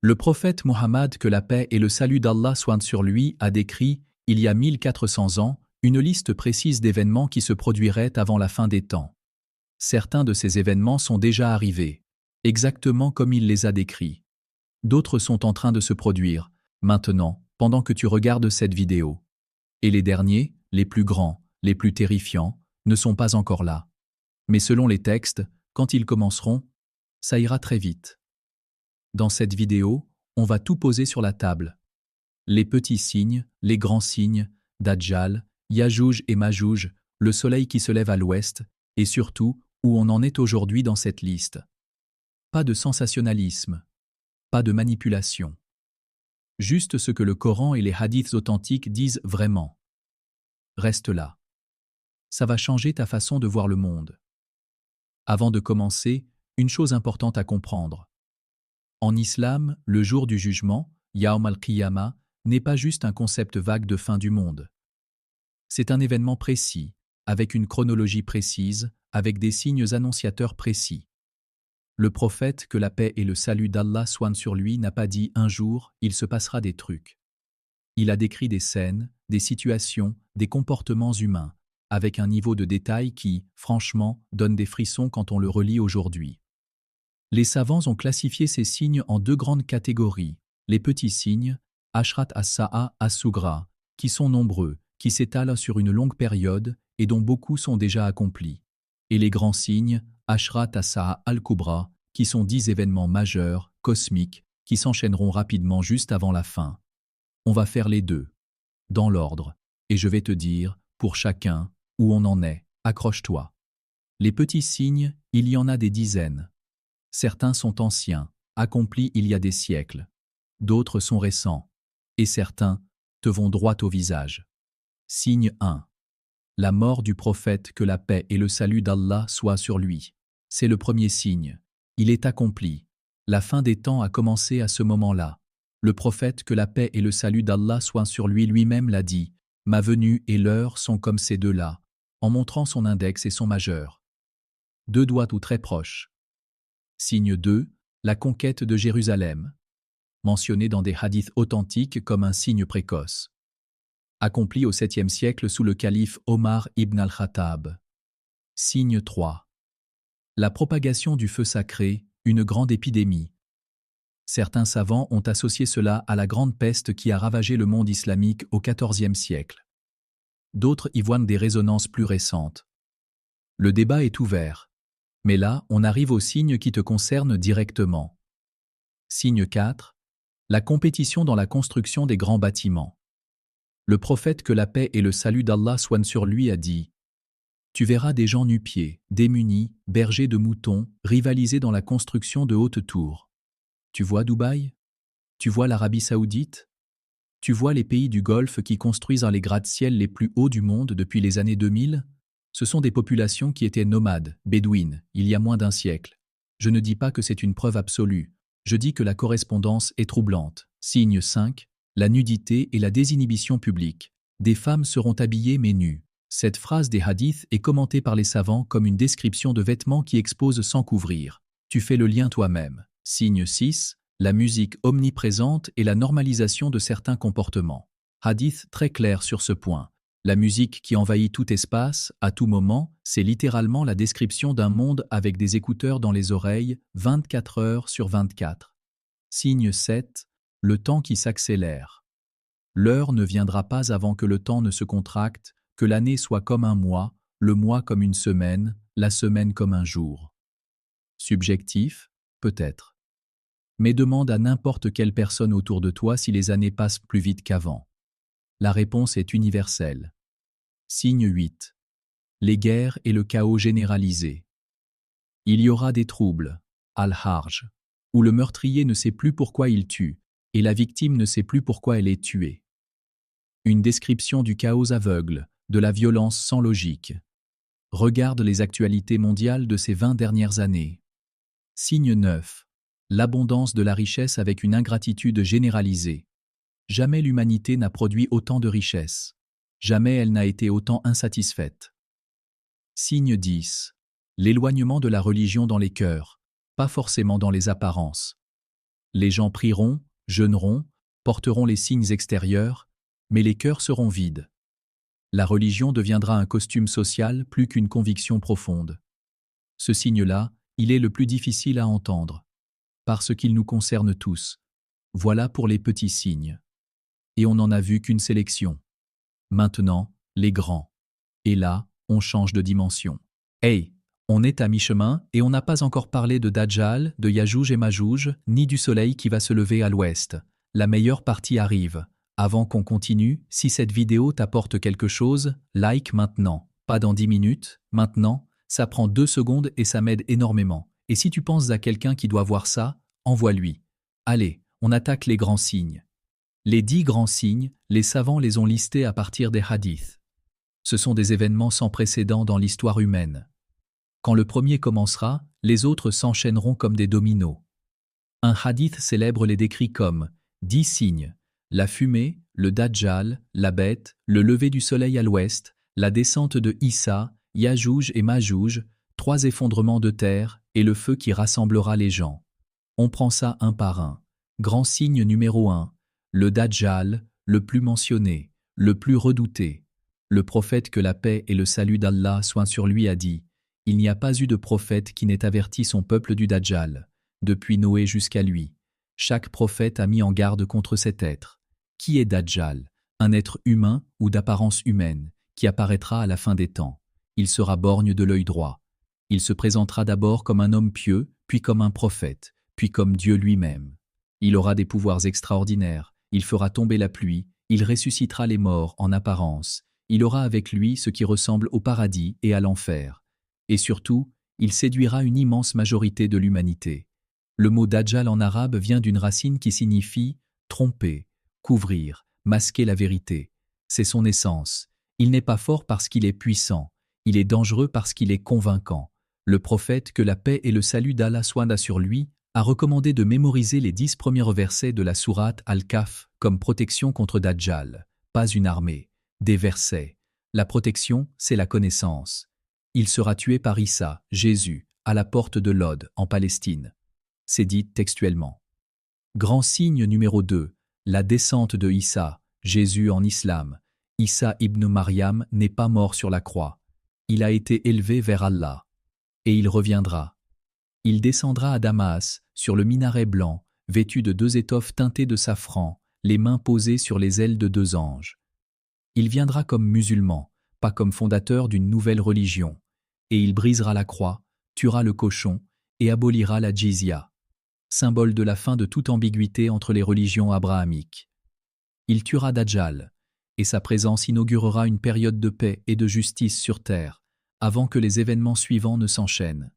Le prophète Mohammed, que la paix et le salut d'Allah soient sur lui, a décrit, il y a 1400 ans, une liste précise d'événements qui se produiraient avant la fin des temps. Certains de ces événements sont déjà arrivés, exactement comme il les a décrits. D'autres sont en train de se produire, maintenant, pendant que tu regardes cette vidéo. Et les derniers, les plus grands, les plus terrifiants, ne sont pas encore là. Mais selon les textes, quand ils commenceront, ça ira très vite. Dans cette vidéo, on va tout poser sur la table. Les petits signes, les grands signes, Dajjal, Yajouj et Majouj, le soleil qui se lève à l'ouest, et surtout, où on en est aujourd'hui dans cette liste. Pas de sensationnalisme, pas de manipulation. Juste ce que le Coran et les hadiths authentiques disent vraiment. Reste là. Ça va changer ta façon de voir le monde. Avant de commencer, une chose importante à comprendre. En islam, le jour du jugement, Yawm al-Qiyamah, n'est pas juste un concept vague de fin du monde. C'est un événement précis, avec une chronologie précise, avec des signes annonciateurs précis. Le prophète, que la paix et le salut d'Allah soient sur lui, n'a pas dit un jour, il se passera des trucs. Il a décrit des scènes, des situations, des comportements humains, avec un niveau de détail qui, franchement, donne des frissons quand on le relit aujourd'hui. Les savants ont classifié ces signes en deux grandes catégories. Les petits signes, Ashrat as-Sa'a as-Sugra, qui sont nombreux, qui s'étalent sur une longue période et dont beaucoup sont déjà accomplis. Et les grands signes, Ashrat as-Sa'a al-Kubra, qui sont 10 événements majeurs, cosmiques, qui s'enchaîneront rapidement juste avant la fin. On va faire les deux, dans l'ordre, et je vais te dire, pour chacun, où on en est, accroche-toi. Les petits signes, il y en a des dizaines. Certains sont anciens, accomplis il y a des siècles. D'autres sont récents. Et certains te vont droit au visage. Signe 1. La mort du prophète, que la paix et le salut d'Allah soient sur lui. C'est le premier signe. Il est accompli. La fin des temps a commencé à ce moment-là. Le prophète, que la paix et le salut d'Allah soient sur lui, lui-même l'a dit. Ma venue et l'heure sont comme ces deux-là, en montrant son index et son majeur. Deux doigts ou très proches. Signe 2, la conquête de Jérusalem, mentionné dans des hadiths authentiques comme un signe précoce. Accompli au 7e siècle sous le calife Omar ibn al-Khattab. Signe 3. La propagation du feu sacré, une grande épidémie. Certains savants ont associé cela à la grande peste qui a ravagé le monde islamique au XIVe siècle. D'autres y voient des résonances plus récentes. Le débat est ouvert. Mais là, on arrive au signe qui te concerne directement. Signe 4. La compétition dans la construction des grands bâtiments. Le prophète, que la paix et le salut d'Allah soient sur lui, a dit « Tu verras des gens nu-pieds, démunis, bergers de moutons, rivaliser dans la construction de hautes tours. Tu vois Dubaï? Tu vois l'Arabie Saoudite? Tu vois les pays du Golfe qui construisent les gratte-ciel les plus hauts du monde depuis les années 2000 ? Ce sont des populations qui étaient nomades, bédouines, il y a moins d'un siècle. Je ne dis pas que c'est une preuve absolue. Je dis que la correspondance est troublante. Signe 5. La nudité et la désinhibition publique. Des femmes seront habillées mais nues. Cette phrase des hadiths est commentée par les savants comme une description de vêtements qui exposent sans couvrir. Tu fais le lien toi-même. Signe 6. La musique omniprésente et la normalisation de certains comportements. Hadith très clair sur ce point. La musique qui envahit tout espace, à tout moment, c'est littéralement la description d'un monde avec des écouteurs dans les oreilles, 24 heures sur 24. Signe 7. Le temps qui s'accélère. L'heure ne viendra pas avant que le temps ne se contracte, que l'année soit comme un mois, le mois comme une semaine, la semaine comme un jour. Subjectif, peut-être. Mais demande à n'importe quelle personne autour de toi si les années passent plus vite qu'avant. La réponse est universelle. Signe 8. Les guerres et le chaos généralisé. Il y aura des troubles, al-Harj, où le meurtrier ne sait plus pourquoi il tue, et la victime ne sait plus pourquoi elle est tuée. Une description du chaos aveugle, de la violence sans logique. Regarde les actualités mondiales de ces 20 dernières années. Signe 9. L'abondance de la richesse avec une ingratitude généralisée. Jamais l'humanité n'a produit autant de richesses. Jamais elle n'a été autant insatisfaite. Signe 10. L'éloignement de la religion dans les cœurs, pas forcément dans les apparences. Les gens prieront, jeûneront, porteront les signes extérieurs, mais les cœurs seront vides. La religion deviendra un costume social plus qu'une conviction profonde. Ce signe-là, il est le plus difficile à entendre, parce qu'il nous concerne tous. Voilà pour les petits signes. Et on n'en a vu qu'une sélection. Maintenant, les grands. Et là, on change de dimension. Hey, on est à mi-chemin et on n'a pas encore parlé de Dajjal, de Yajouj et Majouj, ni du soleil qui va se lever à l'ouest. La meilleure partie arrive. Avant qu'on continue, si cette vidéo t'apporte quelque chose, like maintenant. Pas dans 10 minutes, maintenant, ça prend 2 secondes et ça m'aide énormément. Et si tu penses à quelqu'un qui doit voir ça, envoie-lui. Allez, on attaque les grands signes. Les 10 grands signes, les savants les ont listés à partir des hadiths. Ce sont des événements sans précédent dans l'histoire humaine. Quand le premier commencera, les autres s'enchaîneront comme des dominos. Un hadith célèbre les décrit comme 10 signes, la fumée, le Dajjal, la bête, le lever du soleil à l'ouest, la descente de Issa, Yajouj et Majouj, 3 effondrements de terre et le feu qui rassemblera les gens. On prend ça un par un. Grand signe numéro 1, le Dajjal, le plus mentionné, le plus redouté. Le prophète que la paix et le salut d'Allah soient sur lui a dit « Il n'y a pas eu de prophète qui n'ait averti son peuple du Dajjal, depuis Noé jusqu'à lui. Chaque prophète a mis en garde contre cet être. Qui est Dajjal? Un être humain ou d'apparence humaine, qui apparaîtra à la fin des temps. Il sera borgne de l'œil droit. Il se présentera d'abord comme un homme pieux, puis comme un prophète, puis comme Dieu lui-même. Il aura des pouvoirs extraordinaires, il fera tomber la pluie, il ressuscitera les morts en apparence, il aura avec lui ce qui ressemble au paradis et à l'enfer. Et surtout, il séduira une immense majorité de l'humanité. Le mot Dajjal en arabe vient d'une racine qui signifie tromper, couvrir, masquer la vérité. C'est son essence. Il n'est pas fort parce qu'il est puissant, il est dangereux parce qu'il est convaincant. Le prophète, que la paix et le salut d'Allah soient sur lui, a recommandé de mémoriser les 10 premiers versets de la sourate Al-Kahf comme protection contre Dajjal, pas une armée. Des versets. La protection, c'est la connaissance. Il sera tué par Issa, Jésus, à la porte de Lod, en Palestine. C'est dit textuellement. Grand signe numéro 2, la descente de Issa, Jésus en islam. Issa ibn Maryam n'est pas mort sur la croix. Il a été élevé vers Allah. Et il reviendra. Il descendra à Damas, sur le minaret blanc, vêtu de 2 étoffes teintées de safran, les mains posées sur les ailes de 2 anges. Il viendra comme musulman, pas comme fondateur d'une nouvelle religion. Et il brisera la croix, tuera le cochon, et abolira la djizya, symbole de la fin de toute ambiguïté entre les religions abrahamiques. Il tuera Dajjal, et sa présence inaugurera une période de paix et de justice sur terre, avant que les événements suivants ne s'enchaînent.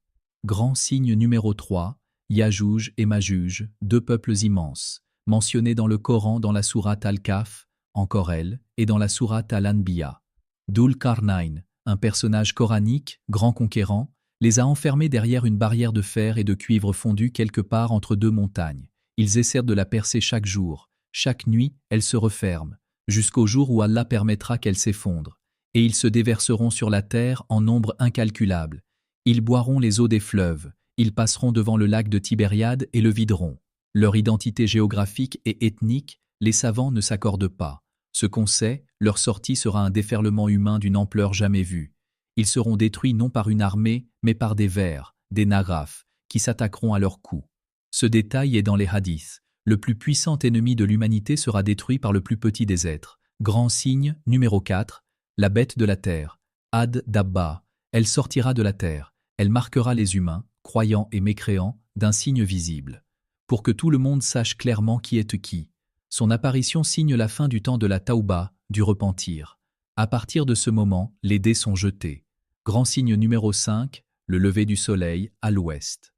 Grand signe numéro 3, Yajouj et Majouj, 2 peuples immenses, mentionnés dans le Coran dans la sourate Al-Kahf, encore elle, et dans la sourate Al-Anbiya. Dhul Qarnayn, un personnage coranique, grand conquérant, les a enfermés derrière une barrière de fer et de cuivre fondu quelque part entre 2 montagnes. Ils essaient de la percer chaque jour. Chaque nuit, elle se referme, jusqu'au jour où Allah permettra qu'elle s'effondre. Et ils se déverseront sur la terre en nombre incalculable. Ils boiront les eaux des fleuves, ils passeront devant le lac de Tibériade et le videront. Leur identité géographique et ethnique, les savants ne s'accordent pas. Ce qu'on sait, leur sortie sera un déferlement humain d'une ampleur jamais vue. Ils seront détruits non par une armée, mais par des vers, des nagrafs, qui s'attaqueront à leur cou. Ce détail est dans les hadiths. Le plus puissant ennemi de l'humanité sera détruit par le plus petit des êtres. Grand signe, numéro 4, la bête de la terre. Ad Dabba, elle sortira de la terre. Elle marquera les humains, croyants et mécréants, d'un signe visible. Pour que tout le monde sache clairement qui est qui. Son apparition signe la fin du temps de la Tauba, du repentir. À partir de ce moment, les dés sont jetés. Grand signe numéro 5, le lever du soleil à l'ouest.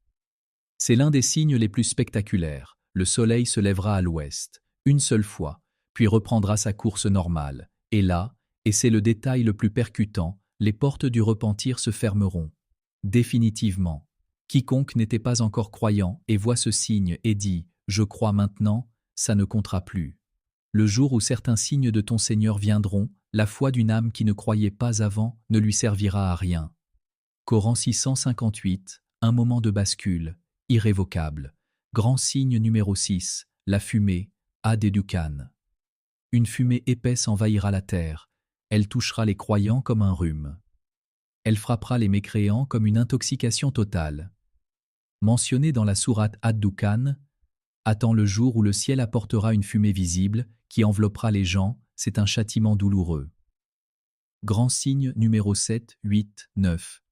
C'est l'un des signes les plus spectaculaires. Le soleil se lèvera à l'ouest, une seule fois, puis reprendra sa course normale. Et là, et c'est le détail le plus percutant, les portes du repentir se fermeront. Définitivement. Quiconque n'était pas encore croyant et voit ce signe et dit « Je crois maintenant », ça ne comptera plus. Le jour où certains signes de ton Seigneur viendront, la foi d'une âme qui ne croyait pas avant ne lui servira à rien. Coran 658, un moment de bascule, irrévocable. Grand signe numéro 6, la fumée, Ad et Dukan. Une fumée épaisse envahira la terre, elle touchera les croyants comme un rhume. Elle frappera les mécréants comme une intoxication totale. Mentionné dans la sourate Ad-Dukan, attend le jour où le ciel apportera une fumée visible qui enveloppera les gens, c'est un châtiment douloureux. Grand signe numéro 7, 8, 9.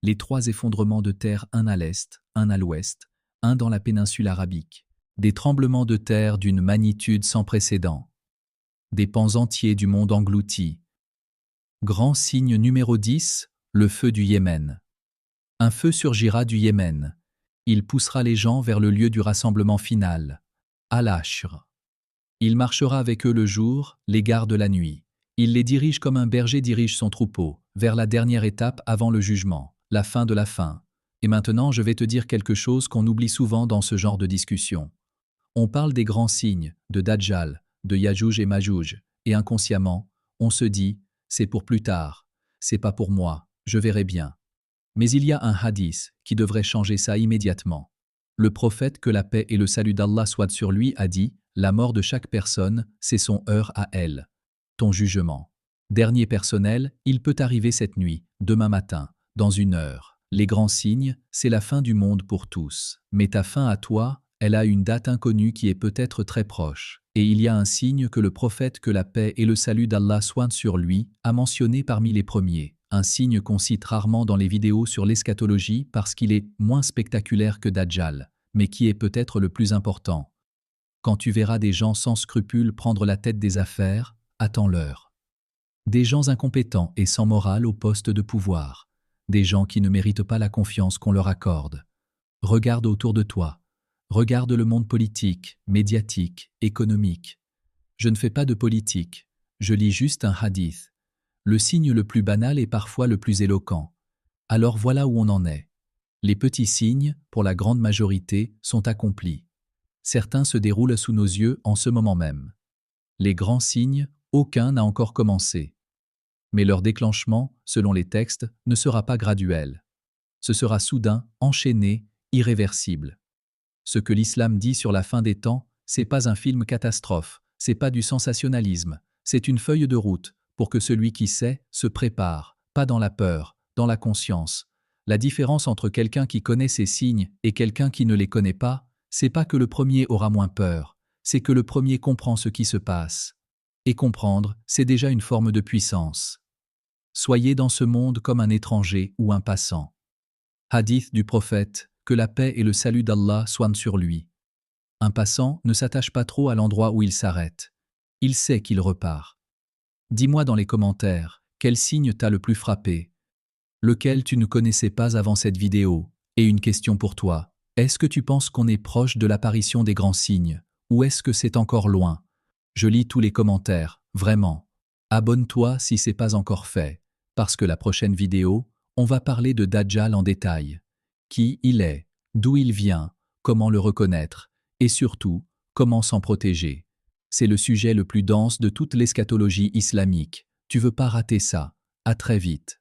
Les 3 effondrements de terre, un à l'est, un à l'ouest, un dans la péninsule arabique. Des tremblements de terre d'une magnitude sans précédent. Des pans entiers du monde engloutis. Grand signe numéro 10, le feu du Yémen. Un feu surgira du Yémen. Il poussera les gens vers le lieu du rassemblement final, Al-Ashr. Il marchera avec eux le jour, les garde la nuit. Il les dirige comme un berger dirige son troupeau, vers la dernière étape avant le jugement, la fin de la fin. Et maintenant je vais te dire quelque chose qu'on oublie souvent dans ce genre de discussion. On parle des grands signes, de Dajjal, de Yajouj et Majouj, et inconsciemment, on se dit, c'est pour plus tard, c'est pas pour moi, je verrai bien. Mais il y a un hadith qui devrait changer ça immédiatement. Le prophète, que la paix et le salut d'Allah soient sur lui, a dit, la mort de chaque personne, c'est son heure à elle. Ton jugement. Dernier personnel, il peut arriver cette nuit, demain matin, dans 1 heure. Les grands signes, c'est la fin du monde pour tous. Mais ta fin à toi, elle a une date inconnue qui est peut-être très proche. Et il y a un signe que le prophète, que la paix et le salut d'Allah soient sur lui, a mentionné parmi les premiers. Un signe qu'on cite rarement dans les vidéos sur l'eschatologie parce qu'il est moins spectaculaire que Dajjal, mais qui est peut-être le plus important. Quand tu verras des gens sans scrupules prendre la tête des affaires, attends-leur. Des gens incompétents et sans morale au poste de pouvoir. Des gens qui ne méritent pas la confiance qu'on leur accorde. Regarde autour de toi. Regarde le monde politique, médiatique, économique. Je ne fais pas de politique, je lis juste un hadith. Le signe le plus banal est parfois le plus éloquent. Alors voilà où on en est. Les petits signes, pour la grande majorité, sont accomplis. Certains se déroulent sous nos yeux en ce moment même. Les grands signes, aucun n'a encore commencé. Mais leur déclenchement, selon les textes, ne sera pas graduel. Ce sera soudain, enchaîné, irréversible. Ce que l'islam dit sur la fin des temps, c'est pas un film catastrophe, c'est pas du sensationnalisme, c'est une feuille de route, pour que celui qui sait se prépare, pas dans la peur, dans la conscience. La différence entre quelqu'un qui connaît ces signes et quelqu'un qui ne les connaît pas, c'est pas que le premier aura moins peur, c'est que le premier comprend ce qui se passe. Et comprendre, c'est déjà une forme de puissance. Soyez dans ce monde comme un étranger ou un passant. Hadith du prophète, que la paix et le salut d'Allah soient sur lui. Un passant ne s'attache pas trop à l'endroit où il s'arrête. Il sait qu'il repart. Dis-moi dans les commentaires, quel signe t'a le plus frappé? Lequel tu ne connaissais pas avant cette vidéo? Et une question pour toi, est-ce que tu penses qu'on est proche de l'apparition des grands signes? Ou est-ce que c'est encore loin? Je lis tous les commentaires, vraiment. Abonne-toi si c'est pas encore fait, parce que la prochaine vidéo, on va parler de Dajjal en détail. Qui il est, d'où il vient, comment le reconnaître, et surtout, comment s'en protéger. C'est le sujet le plus dense de toute l'eschatologie islamique. Tu veux pas rater ça. À très vite.